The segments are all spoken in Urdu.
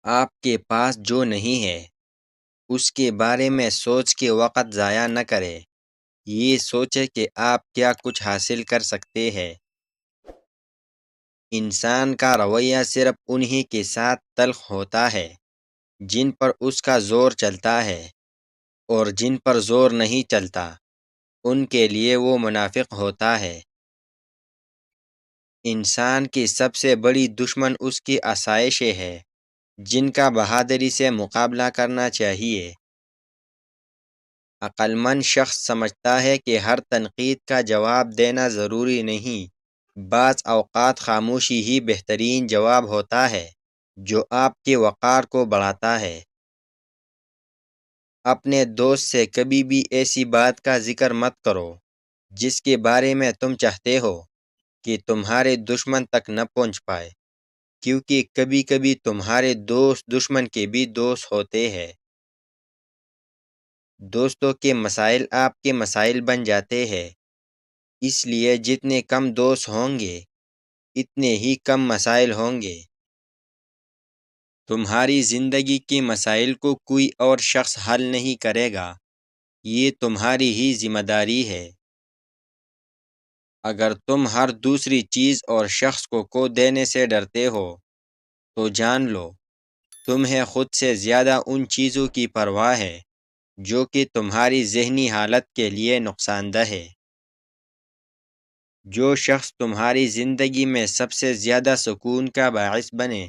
آپ کے پاس جو نہیں ہے اس کے بارے میں سوچ کے وقت ضائع نہ کریں۔ یہ سوچیں کہ آپ کیا کچھ حاصل کر سکتے ہیں۔ انسان کا رویہ صرف انہی کے ساتھ تلخ ہوتا ہے جن پر اس کا زور چلتا ہے، اور جن پر زور نہیں چلتا ان کے لیے وہ منافق ہوتا ہے۔ انسان کی سب سے بڑی دشمن اس کی آسائشیں ہے جن کا بہادری سے مقابلہ کرنا چاہیے۔ عقل مند شخص سمجھتا ہے کہ ہر تنقید کا جواب دینا ضروری نہیں، بعض اوقات خاموشی ہی بہترین جواب ہوتا ہے جو آپ کے وقار کو بڑھاتا ہے۔ اپنے دوست سے کبھی بھی ایسی بات کا ذکر مت کرو جس کے بارے میں تم چاہتے ہو کہ تمہارے دشمن تک نہ پہنچ پائے، کیونکہ کبھی کبھی تمہارے دوست دشمن کے بھی دوست ہوتے ہیں۔ دوستوں کے مسائل آپ کے مسائل بن جاتے ہیں، اس لیے جتنے کم دوست ہوں گے اتنے ہی کم مسائل ہوں گے۔ تمہاری زندگی کے مسائل کو کوئی اور شخص حل نہیں کرے گا، یہ تمہاری ہی ذمہ داری ہے۔ اگر تم ہر دوسری چیز اور شخص کو کھو دینے سے ڈرتے ہو تو جان لو تمہیں خود سے زیادہ ان چیزوں کی پرواہ ہے جو کہ تمہاری ذہنی حالت کے لیے نقصان دہ ہے۔ جو شخص تمہاری زندگی میں سب سے زیادہ سکون کا باعث بنے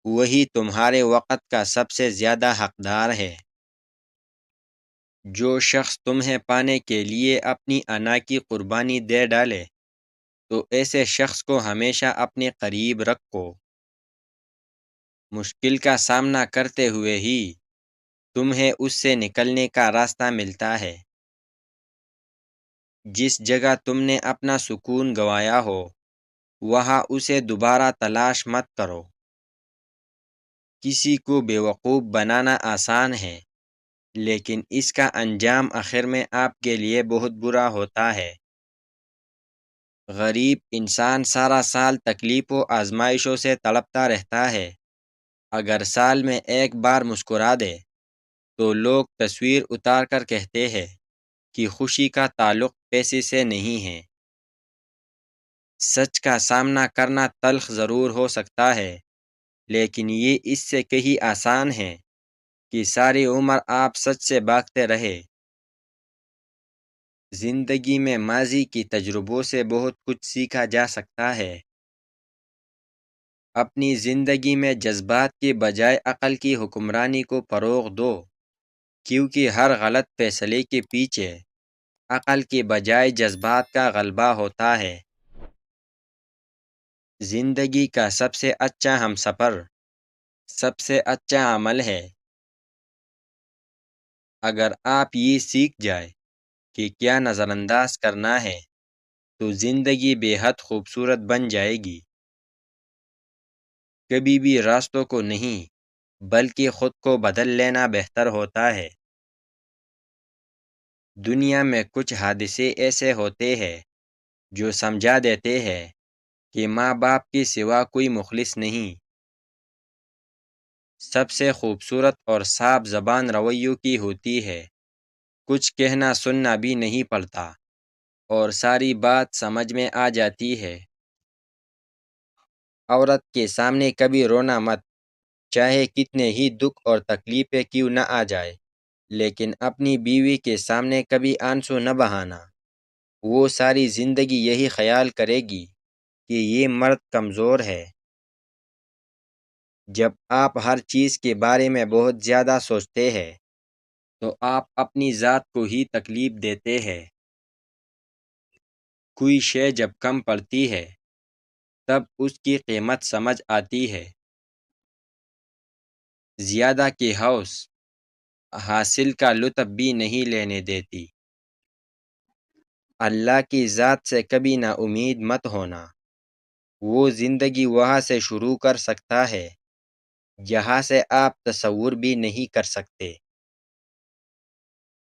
وہی تمہارے وقت کا سب سے زیادہ حقدار ہے۔ جو شخص تمہیں پانے کے لیے اپنی انا کی قربانی دے ڈالے تو ایسے شخص کو ہمیشہ اپنے قریب رکھو۔ مشکل کا سامنا کرتے ہوئے ہی تمہیں اس سے نکلنے کا راستہ ملتا ہے۔ جس جگہ تم نے اپنا سکون گنوایا ہو وہاں اسے دوبارہ تلاش مت کرو۔ کسی کو بیوقوف بنانا آسان ہے، لیکن اس کا انجام آخر میں آپ کے لیے بہت برا ہوتا ہے۔ غریب انسان سارا سال تکلیف و آزمائشوں سے تڑپتا رہتا ہے۔ اگر سال میں ایک بار مسکرا دے تو لوگ تصویر اتار کر کہتے ہیں کہ خوشی کا تعلق پیسے سے نہیں ہے۔ سچ کا سامنا کرنا تلخ ضرور ہو سکتا ہے، لیکن یہ اس سے کہیں آسان ہے کہ ساری عمر آپ سچ سے بھاگتے رہے۔ زندگی میں ماضی کی تجربوں سے بہت کچھ سیکھا جا سکتا ہے۔ اپنی زندگی میں جذبات کی بجائے عقل کی حکمرانی کو فروغ دو، کیونکہ ہر غلط فیصلے کے پیچھے عقل کی بجائے جذبات کا غلبہ ہوتا ہے۔ زندگی کا سب سے اچھا ہمسفر سب سے اچھا عمل ہے۔ اگر آپ یہ سیکھ جائے کہ کیا نظر انداز کرنا ہے تو زندگی بے حد خوبصورت بن جائے گی۔ کبھی بھی راستوں کو نہیں بلکہ خود کو بدل لینا بہتر ہوتا ہے۔ دنیا میں کچھ حادثے ایسے ہوتے ہیں جو سمجھا دیتے ہیں کہ ماں باپ کے سوا کوئی مخلص نہیں۔ سب سے خوبصورت اور صاف زبان رویوں کی ہوتی ہے، کچھ کہنا سننا بھی نہیں پڑتا اور ساری بات سمجھ میں آ جاتی ہے۔ عورت کے سامنے کبھی رونا مت، چاہے کتنے ہی دکھ اور تکلیفیں کیوں نہ آ جائے، لیکن اپنی بیوی کے سامنے کبھی آنسو نہ بہانا۔ وہ ساری زندگی یہی خیال کرے گی کہ یہ مرد کمزور ہے۔ جب آپ ہر چیز کے بارے میں بہت زیادہ سوچتے ہیں تو آپ اپنی ذات کو ہی تکلیف دیتے ہیں۔ کوئی شے جب کم پڑتی ہے تب اس کی قیمت سمجھ آتی ہے۔ زیادہ کی ہوس حاصل کا لطف بھی نہیں لینے دیتی۔ اللہ کی ذات سے کبھی نا امید مت ہونا، وہ زندگی وہاں سے شروع کر سکتا ہے جہاں سے آپ تصور بھی نہیں کر سکتے۔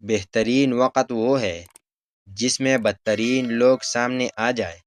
بہترین وقت وہ ہے جس میں بدترین لوگ سامنے آ جائے۔